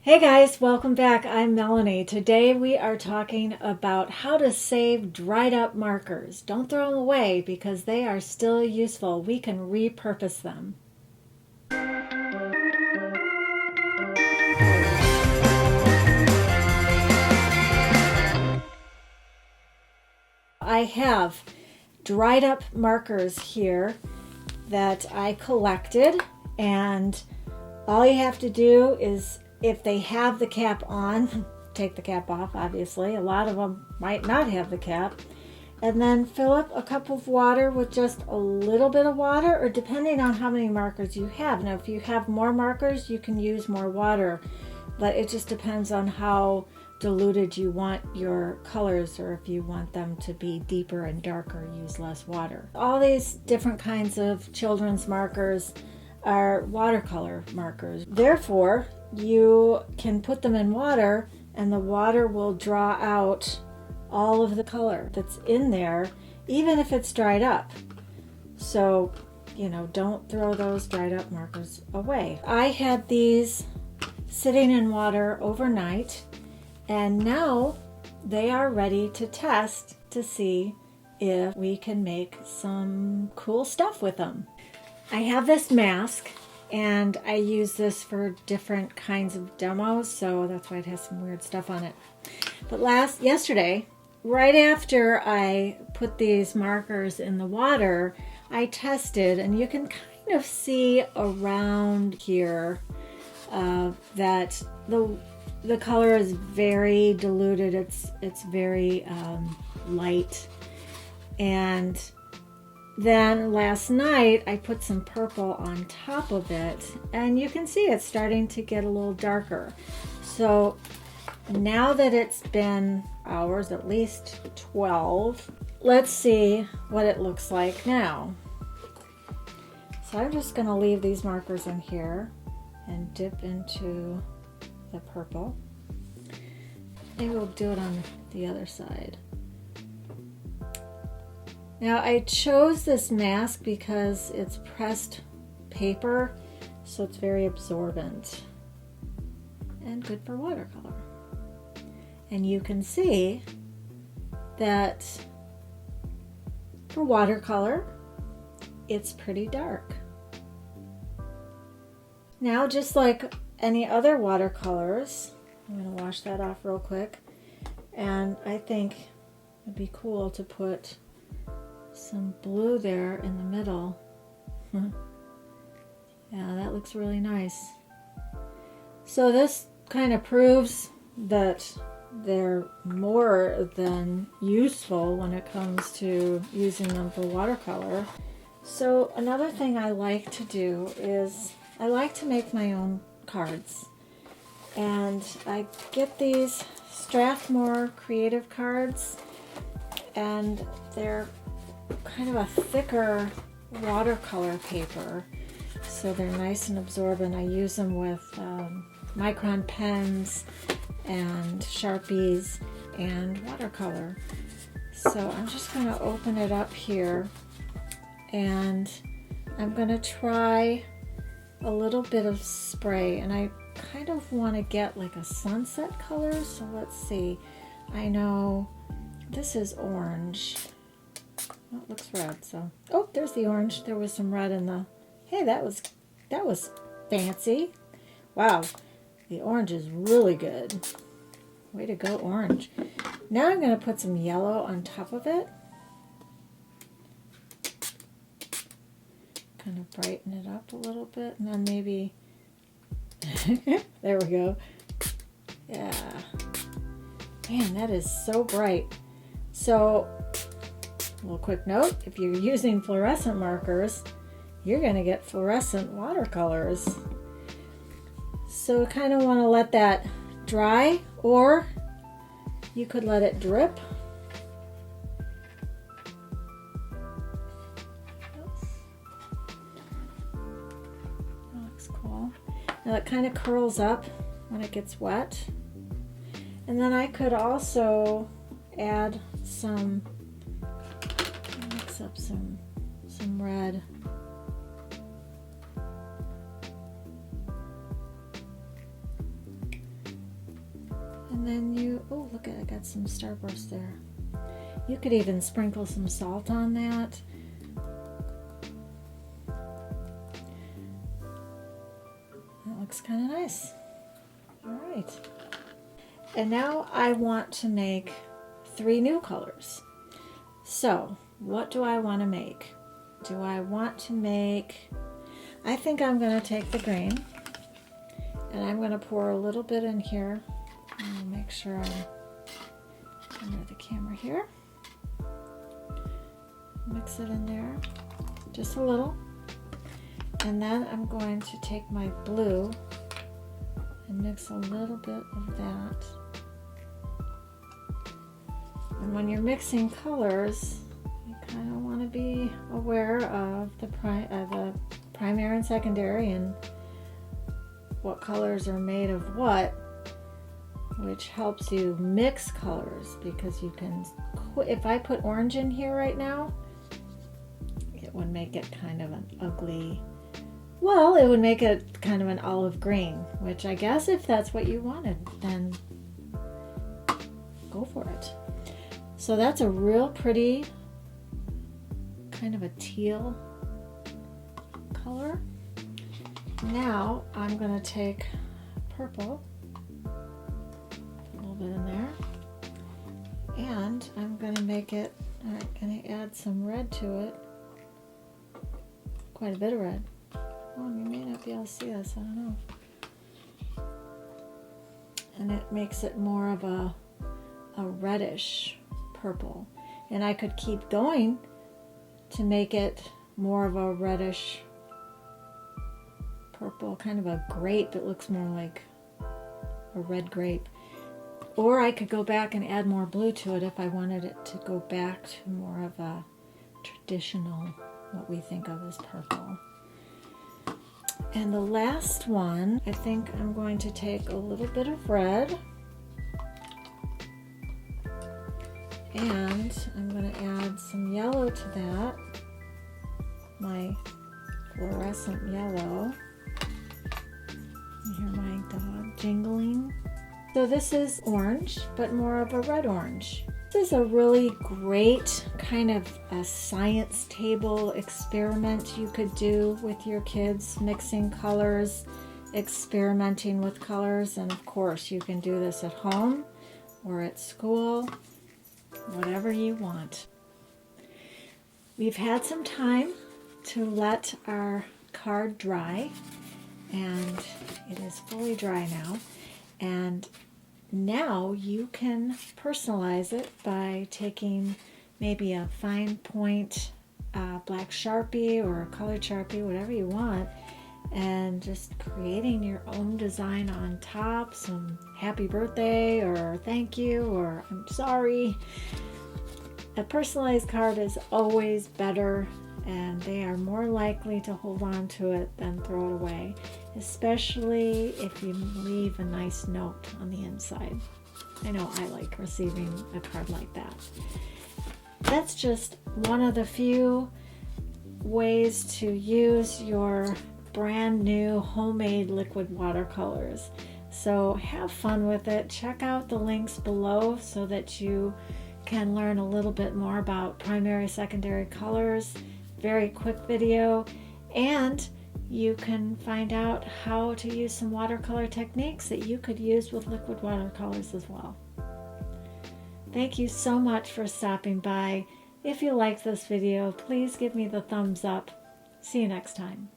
Hey guys, welcome back. I'm Melanie. Today we are talking about how to save dried up markers. Don't throw them away because they are still useful. We can repurpose them. I have dried up markers here that I collected, and all you have to do is, if they have the cap on, take the cap off, obviously. A lot of them might not have the cap. And then fill up a cup of water with just a little bit of water, or depending on how many markers you have. Now, if you have more markers, you can use more water, but it just depends on how diluted you want your colors, or if you want them to be deeper and darker, use less water. All these different kinds of children's markers are watercolor markers. Therefore, you can put them in water and the water will draw out all of the color that's in there, even if it's dried up. So, don't throw those dried up markers away. I had these sitting in water overnight, and now they are ready to test to see if we can make some cool stuff with them. I have this mask, and I use this for different kinds of demos, so that's why it has some weird stuff on it. But yesterday, right after I put these markers in the water, I tested, and you can kind of see around here that the color is very diluted. It's very light. And then last night I put some purple on top of it, and you can see it's starting to get a little darker. So now that it's been hours, at least 12, let's see what it looks like now. So I'm just going to leave these markers in here and dip into the purple. Maybe we'll do it on the other side. Now, I chose this mask because it's pressed paper, so it's very absorbent and good for watercolor. And you can see that for watercolor, it's pretty dark. Now, just like any other watercolors, I'm going to wash that off real quick, and I think it'd be cool to put some blue there in the middle. Yeah, that looks really nice. So this kind of proves that they're more than useful when it comes to using them for watercolor. So another thing I like to do is I like to make my own cards. And I get these Strathmore creative cards, and they're kind of a thicker watercolor paper, so they're nice and absorbent. I use them with micron pens and Sharpies and watercolor. So I'm just going to open it up here, and I'm going to try a little bit of spray, and I kind of want to get like a sunset color. So let's see. I know this is orange. Oh, it looks red. So, oh, there's the orange. There was some red in the. Hey, that was fancy. Wow, the orange is really good. Way to go, orange. Now I'm going to put some yellow on top of it. Kind of brighten it up a little bit, and then maybe. There we go. Yeah. Man, that is so bright. So, a little quick note, if you're using fluorescent markers, you're going to get fluorescent watercolors. So kind of want to let that dry, or you could let it drip. That looks cool. Now it kind of curls up when it gets wet. And then I could also add some, mix up some red. And then you, oh look at it, I got some starburst there. You could even sprinkle some salt on that. That looks kind of nice. All right. And now I want to make 3 new colors. So what do I want to make? Do I want to make, I think I'm going to take the green and I'm going to pour a little bit in here. I'll make sure I'm under the camera here. Mix it in there, just a little. And then I'm going to take my blue and mix a little bit of that. And when you're mixing colors, you kind of want to be aware of the primary and secondary and what colors are made of what, which helps you mix colors, because you can, if I put orange in here right now, it would make it kind of an ugly, well, it would make it kind of an olive green, which I guess if that's what you wanted, then go for it. So that's a real pretty kind of a teal color. Now I'm going to take purple, a little bit in there, and I'm going to make it, I'm going to add some red to it, quite a bit of red. Oh, you may not be able to see this, I don't know. And it makes it more of a reddish purple. And I could keep going to make it more of a reddish purple, kind of a grape. It looks more like a red grape. Or I could go back and add more blue to it if I wanted it to go back to more of a traditional, what we think of as purple. And the last one, I think I'm going to take a little bit of red, and I'm going to add some yellow to that, my fluorescent yellow. You hear my dog jingling. So this is orange, but more of a red orange. This is a really great kind of a science table experiment you could do with your kids, mixing colors, experimenting with colors, and of course you can do this at home or at school, whatever you want. We've had some time to let our card dry, and it is fully dry now. And now you can personalize it by taking maybe a fine point black Sharpie or a colored Sharpie, whatever you want, and just creating your own design on top, some happy birthday or thank you or I'm sorry. A personalized card is always better, and they are more likely to hold on to it than throw it away, especially if you leave a nice note on the inside. I know I like receiving a card like that. That's just one of the few ways to use your brand new homemade liquid watercolors. So have fun with it. Check out the links below so that you can learn a little bit more about primary, secondary colors. Very quick video, and you can find out how to use some watercolor techniques that you could use with liquid watercolors as well. Thank you so much for stopping by. If you liked this video, please give me the thumbs up. See you next time.